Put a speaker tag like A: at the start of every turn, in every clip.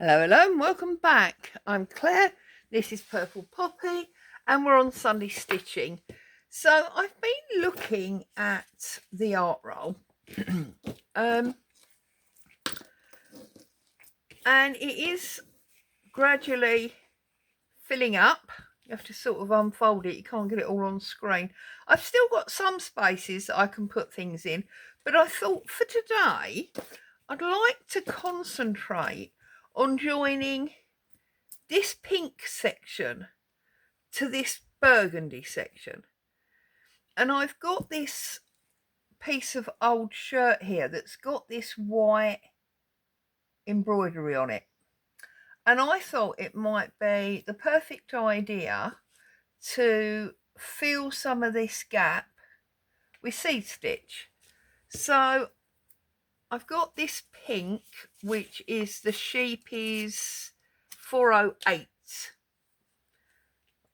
A: Hello, and welcome back. I'm Claire. This is Purple Poppy, and we're on Sunday stitching. So I've been looking at the art roll, and it is gradually filling up. You have to sort of unfold it. You can't get it all on screen. I've still got some spaces that I can put things in, but I thought for today I'd like to concentrate on joining this pink section to this burgundy section. And I've got this piece of old shirt here that's got this white embroidery on it. And I thought it might be the perfect idea to fill some of this gap with seed stitch. So I've got this pink, which is the Sheepies 408.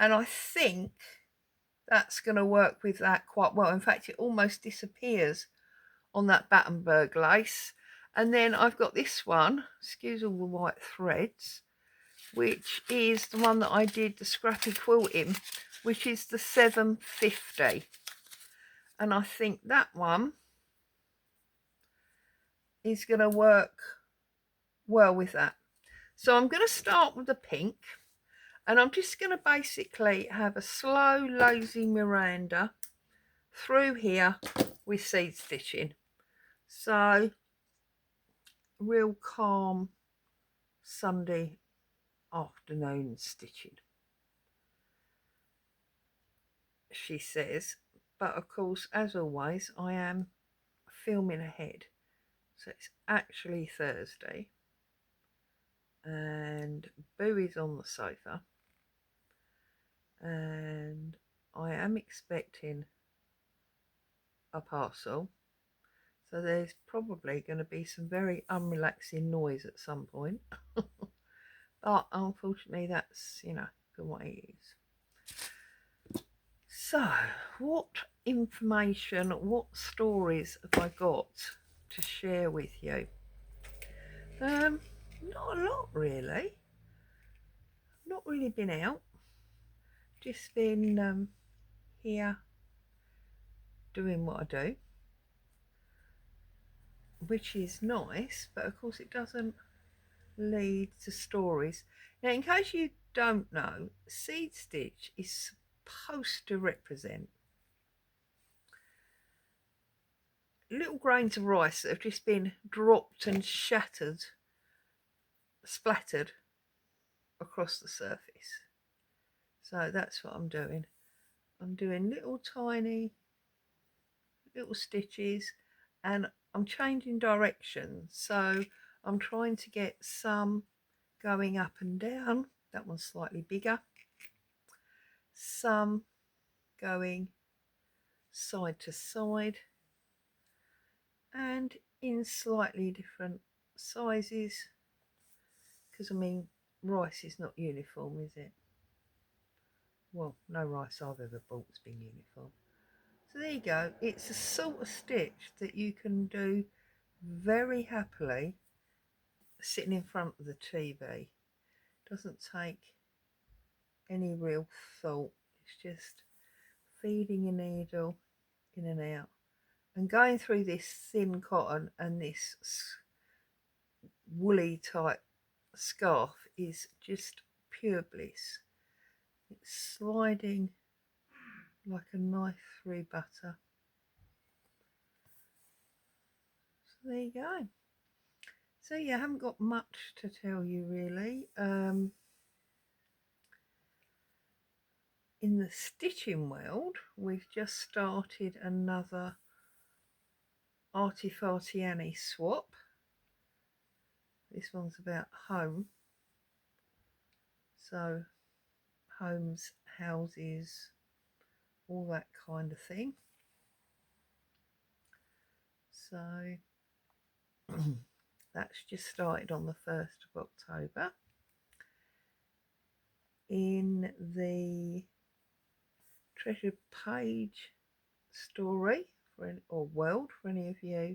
A: And I think that's going to work with that quite well. In fact, it almost disappears on that Battenberg lace. And then I've got this one, excuse all the white threads, which is the one that I did the scrappy quilt in, which is the 750. And I think that one is going to work well with that. So I'm going to start with the pink, and I'm just going to basically have a slow, lazy Miranda through here with seed stitching. So real calm Sunday afternoon stitching, she says. But of course, as always, I am filming ahead. So it's actually Thursday, and Boo is on the sofa, and I am expecting a parcel. So there's probably going to be some very unrelaxing noise at some point. But unfortunately, that's, the way it is. So, what information, what stories have I got to share with you? Not a lot, really. Not really been out. Just been here doing what I do, which is nice, but of course it doesn't lead to stories. Now, in case you don't know, seed stitch is supposed to represent little grains of rice that have just been dropped and shattered, splattered across the surface. So that's what I'm doing. I'm doing little tiny little stitches, and I'm changing direction. So I'm trying to get some going up and down. That one's slightly bigger. Some going side to side and in slightly different sizes, because I mean, rice is not uniform, is it? Well, no rice I've ever bought has been uniform. So there you go. It's a sort of stitch that you can do very happily sitting in front of the TV. Doesn't take any real thought. It's just feeding your needle in and out and going through this thin cotton, and this woolly type scarf is just pure bliss. It's sliding like a knife through butter. So there you go. So yeah, I haven't got much to tell you really. In the stitching world, we've just started another Arty Farty Annie swap. This one's about home. So homes, houses, all that kind of thing. So that's just started on the 1st of October. In the Treasure Page story or world, for any of you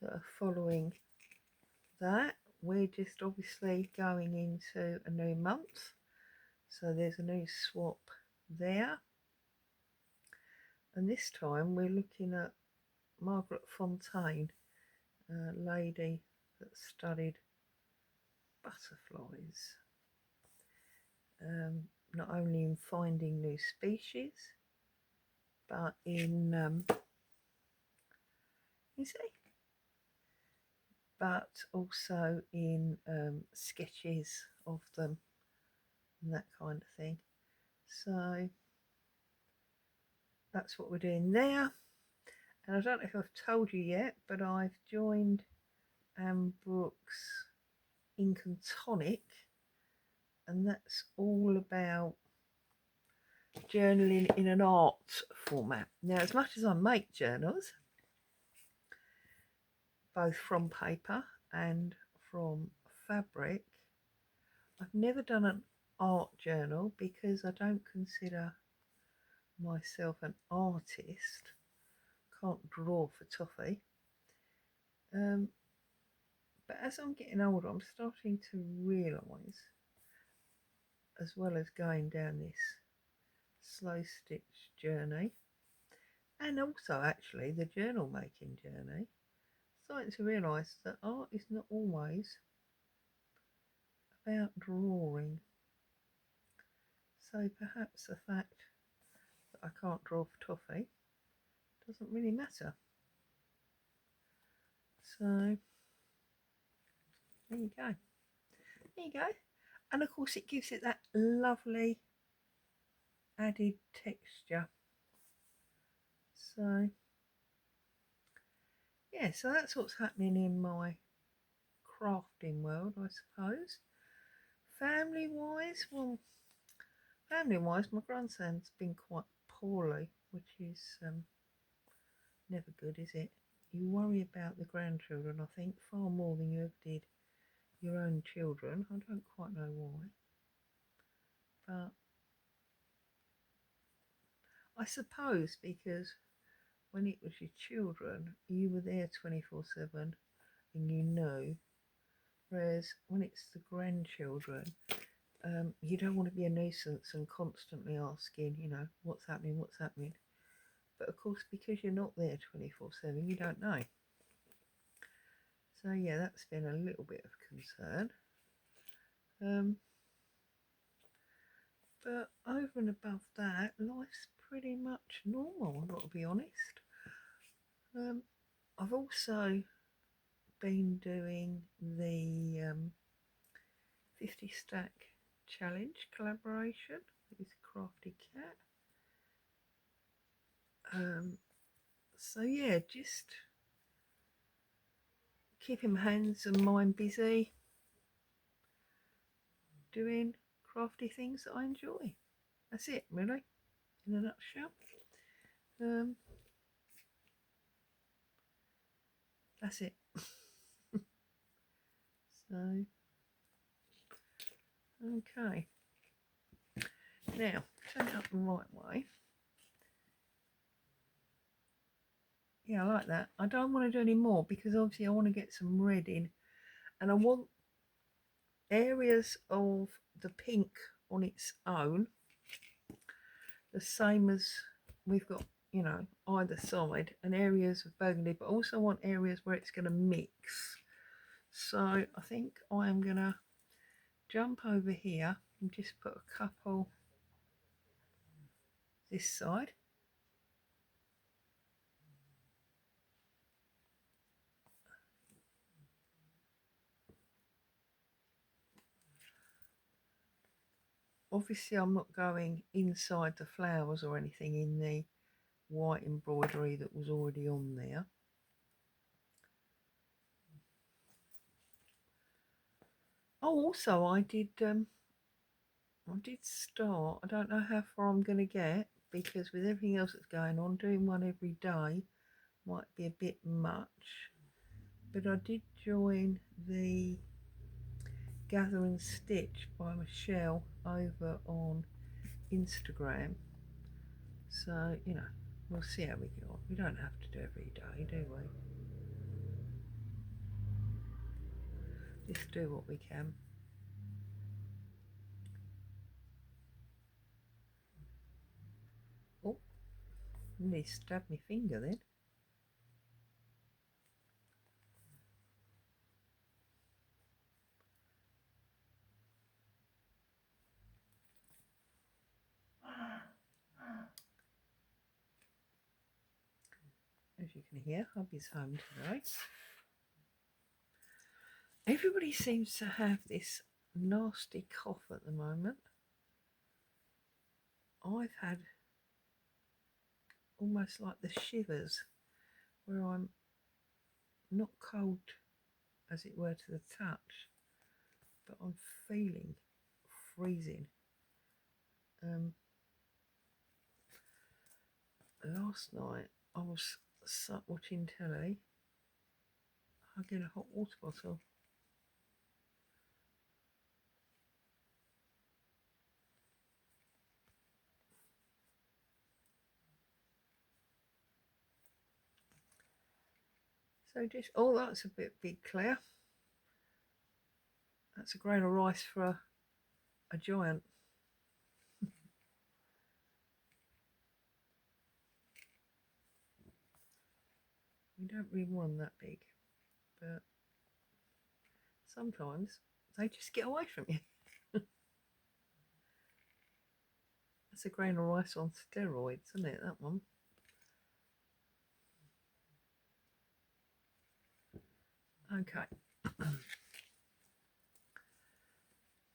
A: that are following that, we're just obviously going into a new month, so there's a new swap there, and this time we're looking at Margaret Fontaine, a lady that studied butterflies, not only in finding new species but in you see, but also in sketches of them and that kind of thing. So that's what we're doing there. And I don't know if I've told you yet, but I've joined Anne Brooks Ink and Tonic, and that's all about journaling in an art format. Now, as much as I make journals, both from paper and from fabric, I've never done an art journal because I don't consider myself an artist. Can't draw for toffee. But as I'm getting older, I'm starting to realise, as well as going down this slow stitch journey, and also actually the journal making journey, starting to realise that art is not always about drawing. So perhaps the fact that I can't draw for toffee doesn't really matter. So there you go. There you go. And of course it gives it that lovely added texture. So yeah, so that's what's happening in my crafting world, I suppose. Family wise, well, my grandson's been quite poorly, which is never good, is it? You worry about the grandchildren, I think, far more than you ever did your own children. I don't quite know why, but I suppose because when it was your children, you were there 24/7 and you know, whereas when it's the grandchildren, you don't want to be a nuisance and constantly asking, you know, what's happening. But of course, because you're not there 24/7, you don't know. So yeah, that's been a little bit of concern. But over and above that, life's pretty much normal, I've got to be honest. I've also been doing the 50 stack challenge collaboration with Crafty Cat. So yeah, just keeping my hands and mind busy doing crafty things that I enjoy. That's it, really, in a nutshell. That's it. So okay, now turn it up the right way. Yeah, I like that. I don't want to do any more because obviously I want to get some red in, and I want areas of the pink on its own, the same as we've got, you know, either side, and areas of burgundy, but also want areas where it's going to mix. So I think I am going to jump over here and just put a couple this side. Obviously I'm not going inside the flowers or anything in the white embroidery that was already on there. Oh, also I did start, I don't know how far I'm going to get because with everything else that's going on, doing one every day might be a bit much, but I did join the Gather and Stitch by Michelle over on Instagram, so you know, we'll see how we get on. We don't have to do every day, do we? just do what we can. Oh, nearly stabbed my finger then. As you can hear, hubby's home today. Everybody seems to have this nasty cough at the moment. I've had almost like the shivers, where I'm not cold as it were to the touch, but I'm feeling freezing. Last night I was sat watching telly, hugging a hot water bottle. So just, oh, that's a bit big, Claire. That's a grain of rice for a giant. You don't really want them that big, but sometimes they just get away from you. That's a grain of rice on steroids, isn't it, that one? Okay.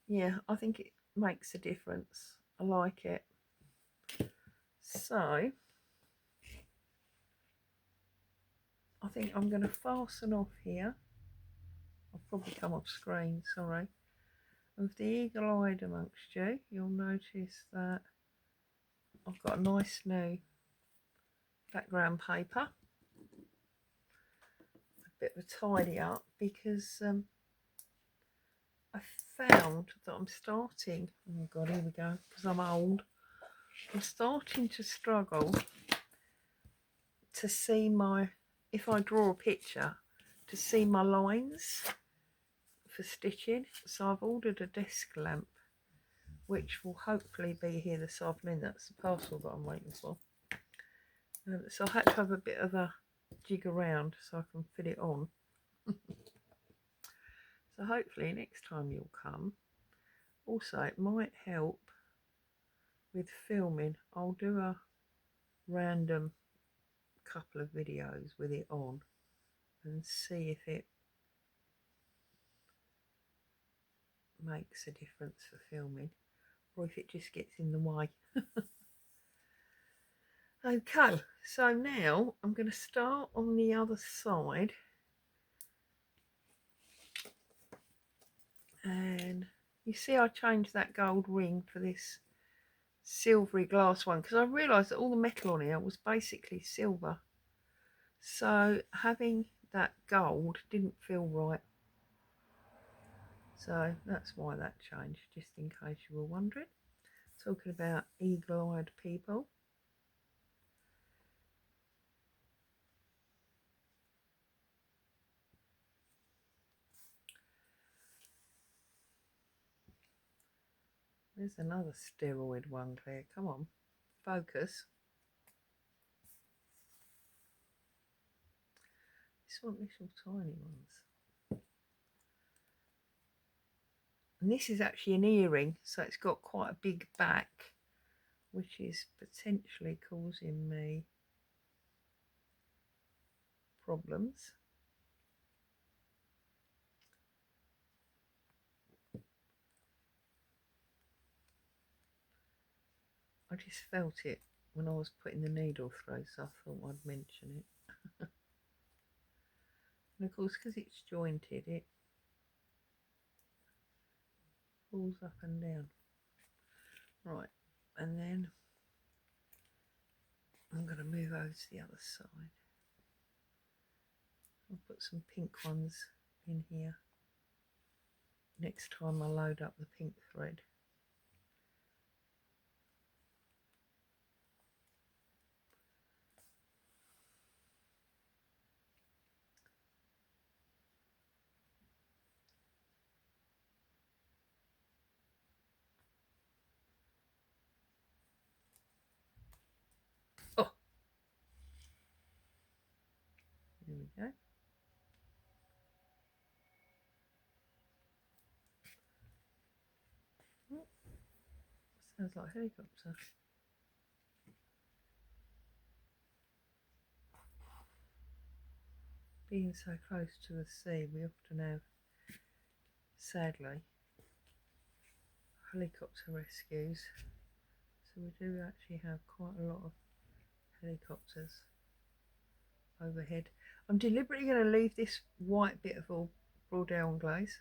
A: Yeah, I think it makes a difference. I like it. So, I think I'm going to fasten off here. I'll probably come off screen, sorry. With the eagle-eyed amongst you, you'll notice that I've got a nice new background paper. A bit of a tidy up because I found that I'm starting, oh god, here we go, because I'm old, I'm starting to struggle to see my, if I draw a picture, to see my lines for stitching. So I've ordered a desk lamp, which will hopefully be here this afternoon. That's the parcel that I'm waiting for. So I had to have a bit of a jig around so I can fit it on. So hopefully next time you'll come. Also, it might help with filming. I'll do a random couple of videos with it on and see if it makes a difference for filming or if it just gets in the way. Okay, so now I'm going to start on the other side, and you see I changed that gold ring for this silvery glass one because I realised that all the metal on here was basically silver, so having that gold didn't feel right, so that's why that changed, just in case you were wondering. Talking about eagle-eyed people, there's another steroid one, Claire, come on, focus. Just want little tiny ones. And this is actually an earring, so it's got quite a big back, which is potentially causing me problems. I just felt it when I was putting the needle through, so I thought I'd mention it. And of course, because it's jointed, it falls up and down. Right, and then I'm going to move over to the other side. I'll put some pink ones in here next time I load up the pink thread. go. Oh, sounds like a helicopter. Being so close to the sea, we often have, sadly, helicopter rescues. So we do actually have quite a lot of helicopters overhead. I'm deliberately going to leave this white bit of all Bordeaux glaze.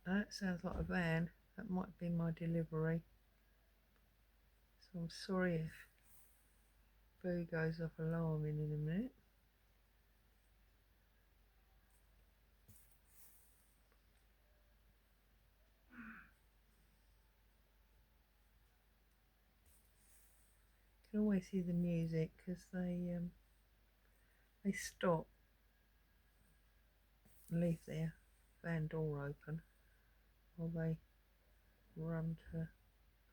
A: That sounds like a van. That might be my delivery. So I'm sorry if Boo goes off alarming in a minute. You can always hear the music because they stop and leave their van door open while they run to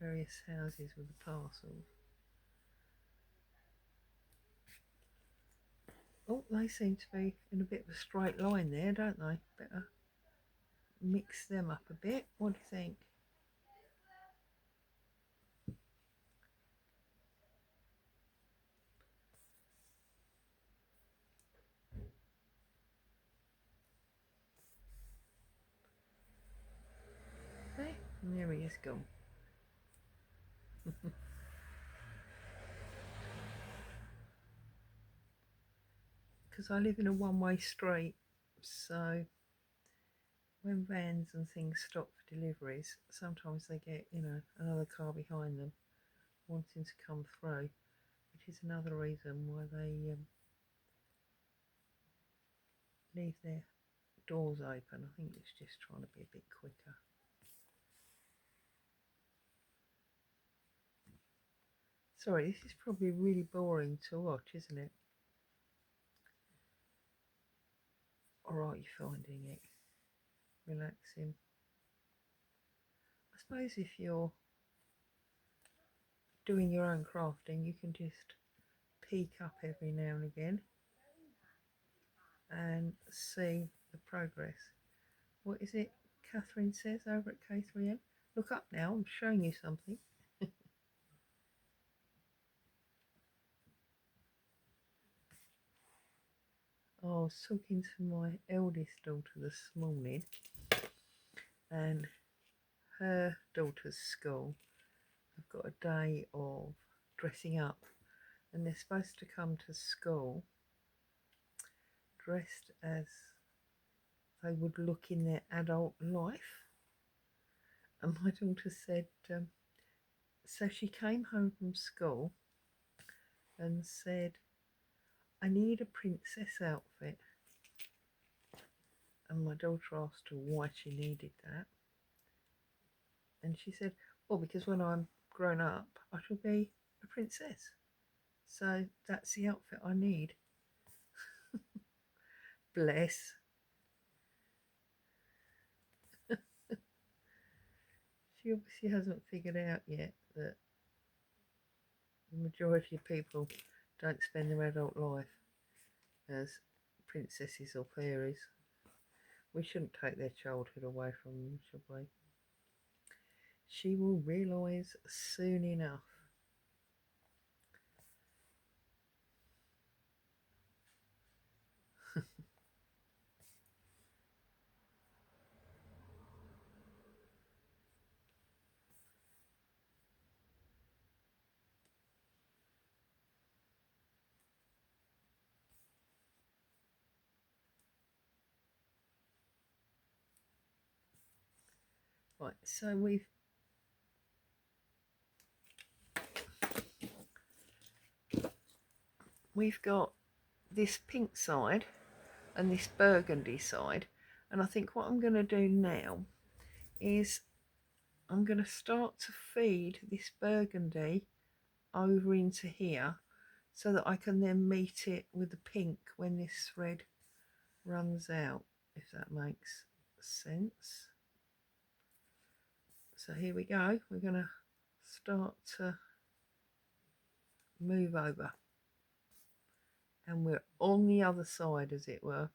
A: various houses with the parcels. Oh, they seem to be in a bit of a straight line there, don't they? Better mix them up a bit. What do you think? Okay, and there he is gone. Because I live in a one-way street, so when vans and things stop for deliveries, sometimes they get, another car behind them wanting to come through, which is another reason why they leave their doors open. I think it's just trying to be a bit quicker. Sorry, this is probably really boring to watch, isn't it? Or are you finding it relaxing? I suppose if you're doing your own crafting, you can just peek up every now and again and see the progress. What is it Catherine says over at K3M? Look up now, I'm showing you something. I was talking to my eldest daughter this morning, and her daughter's school have got a day of dressing up, and they're supposed to come to school dressed as they would look in their adult life. And my daughter said, so she came home from school and said, I need a princess outfit. And my daughter asked her why she needed that. And she said, well, because when I'm grown up, I shall be a princess. So that's the outfit I need. Bless. She obviously hasn't figured out yet that the majority of people don't spend their adult life as princesses or fairies. We shouldn't take their childhood away from them, should we? She will realise soon enough. Right, so we've got this pink side and this burgundy side, and I think what I'm going to do now is I'm going to start to feed this burgundy over into here so that I can then meet it with the pink when this thread runs out, if that makes sense. So here we go, we're going to start to move over. and we're on the other side, as it were.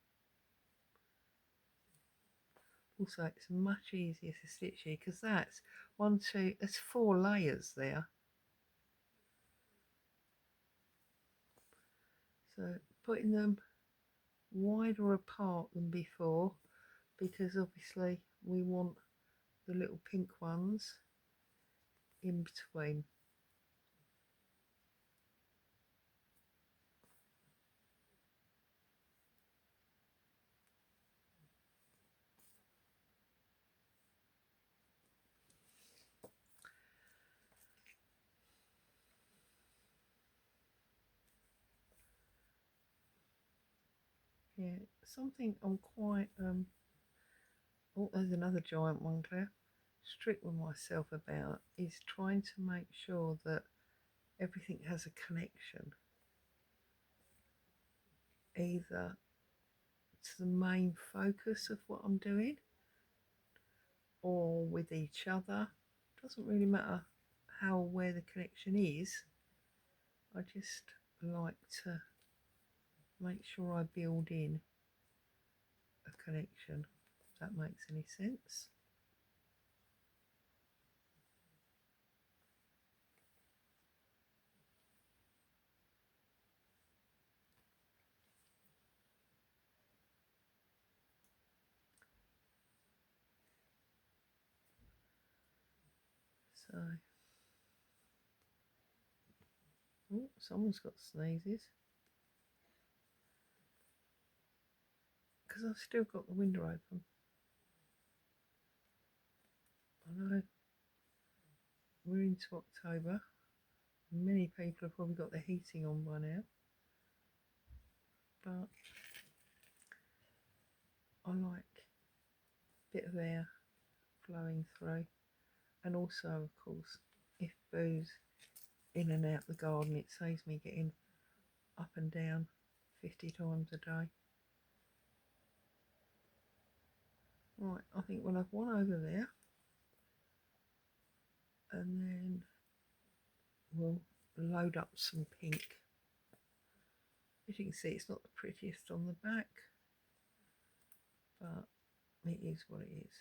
A: Also, it's much easier to stitch here because that's there's 4 layers there. So putting them wider apart than before, because obviously we want the little pink ones in between. Yeah, something I'm quite oh, there's another giant one, Claire. Strict with myself about is trying to make sure that everything has a connection, either to the main focus of what I'm doing or with each other. Doesn't really matter how where the connection is. I just like to make sure I build in a connection, if that makes any sense. So, oh, someone's got sneezes. Because I've still got the window open. I know we're into October. Many people have probably got the heating on by now. But I like a bit of air flowing through. And also, of course, if Boo's in and out the garden, it saves me getting up and down 50 times a day. Right, I think we'll have one over there. And then we'll load up some pink. As you can see, it's not the prettiest on the back, but it is what it is.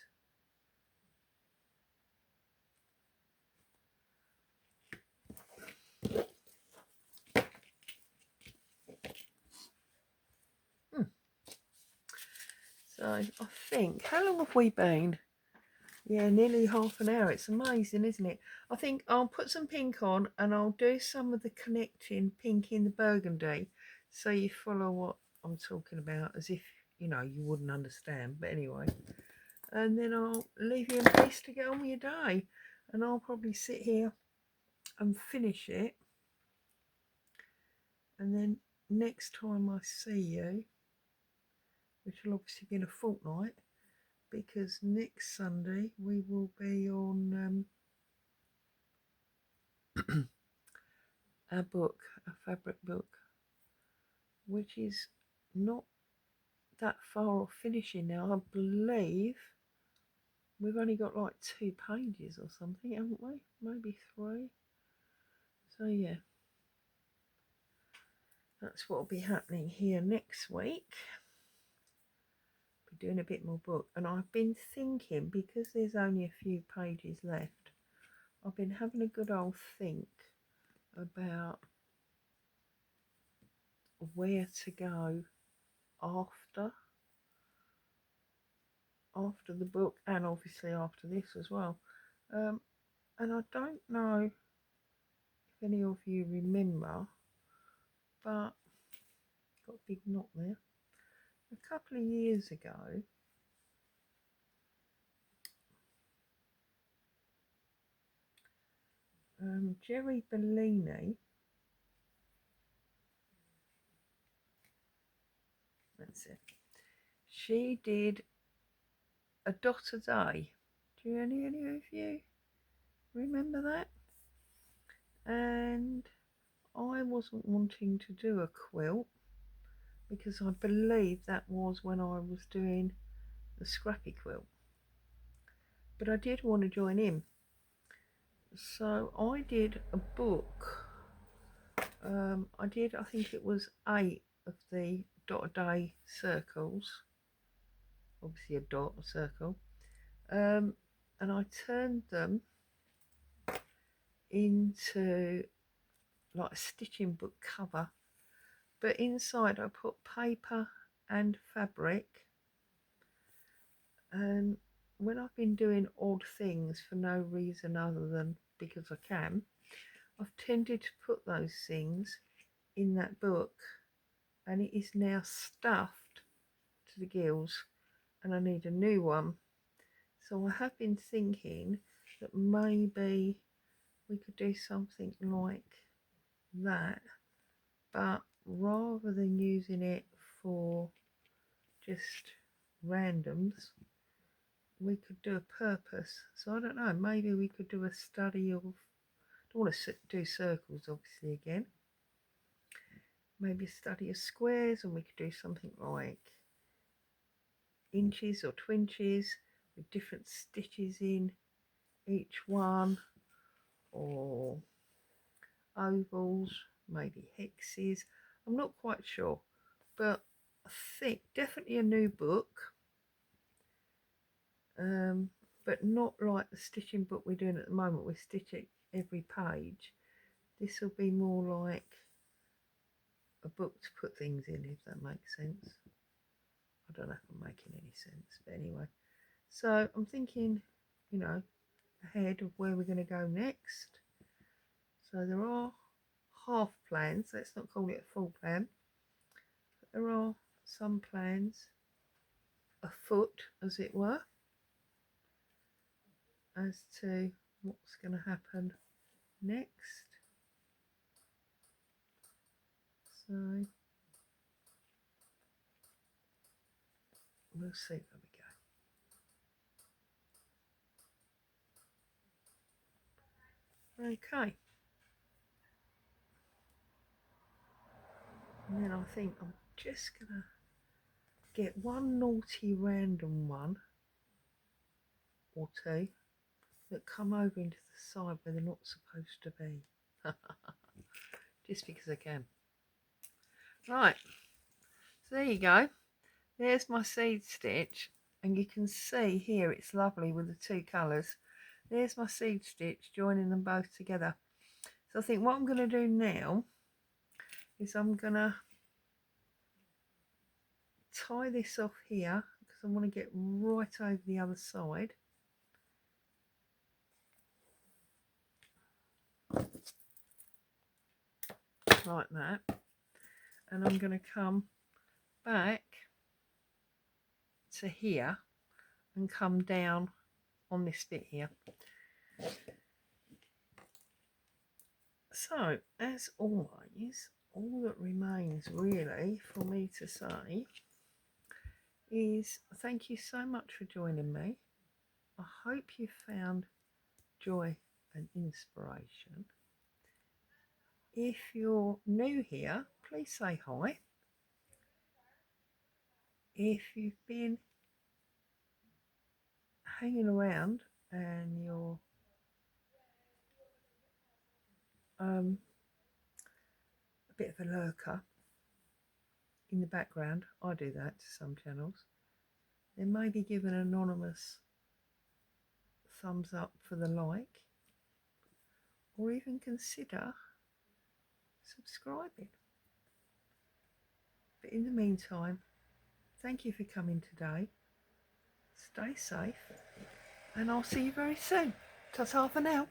A: So I think, how long have we been? Yeah, nearly half an hour. It's amazing, isn't it? I think I'll put some pink on and I'll do some of the connecting pink in the burgundy, so you follow what I'm talking about, as if, you know, you wouldn't understand. But anyway, and then I'll leave you in peace to get on with your day. And I'll probably sit here and finish it. And then next time I see you, which will obviously be in a fortnight, because next Sunday we will be on our book, a fabric book, which is not that far off finishing now. I believe we've only got like 2 pages or something, haven't we? Maybe 3. So yeah, that's what will be happening here next week. Be doing a bit more book, and I've been thinking, because there's only a few pages left, I've been having a good old think about where to go after the book, and obviously after this as well. And I don't know if any of you remember, but got a big knot there. A couple of years ago, Jerry Bellini, that's it, she did a dot a day. Do any of you remember that? And I wasn't wanting to do a quilt because I believe that was when I was doing the scrappy quilt, but I did want to join in. So I did a book. I think it was 8 of the dot-a-day circles, obviously a dot, a circle, and I turned them into like a stitching book cover, but inside I put paper and fabric. And when I've been doing odd things for no reason other than because I can, I've tended to put those things in that book, and it is now stuffed to the gills and I need a new one. So I have been thinking that maybe we could do something like that, but rather than using it for just randoms, we could do a purpose. So I don't know, maybe we could do a study of, I don't want to do circles obviously again, maybe a study of squares, and we could do something like inches or twinches with different stitches in each one, or ovals, maybe hexes. I'm not quite sure, but I think definitely a new book, but not like the stitching book we're doing at the moment. We're stitching every page. This will be more like a book to put things in, if that makes sense. I don't know if I'm making any sense, but anyway. So I'm thinking, you know, ahead of where we're going to go next. So there are half plans, let's not call it a full plan, but there are some plans afoot, as it were, as to what's going to happen next. So we'll see where we go. Okay. And then I think I'm just going to get one naughty random one or two that come over into the side where they're not supposed to be. Just because I can. Right, so there you go. There's my seed stitch, and you can see here it's lovely with the two colours. There's my seed stitch, joining them both together. So I think what I'm going to do now is I'm going to tie this off here, because I want to get right over the other side. Like that. And I'm going to come back to here and come down on this bit here. So as always, all that remains really for me to say is thank you so much for joining me. I hope you found joy and inspiration. If you're new here, please say hi. If you've been hanging around and you're a bit of a lurker in the background, I do that to some channels, then maybe give an anonymous thumbs up for the like, or even consider subscribing. But in the meantime, thank you for coming today. Stay safe, and I'll see you very soon. Ta-ta for now.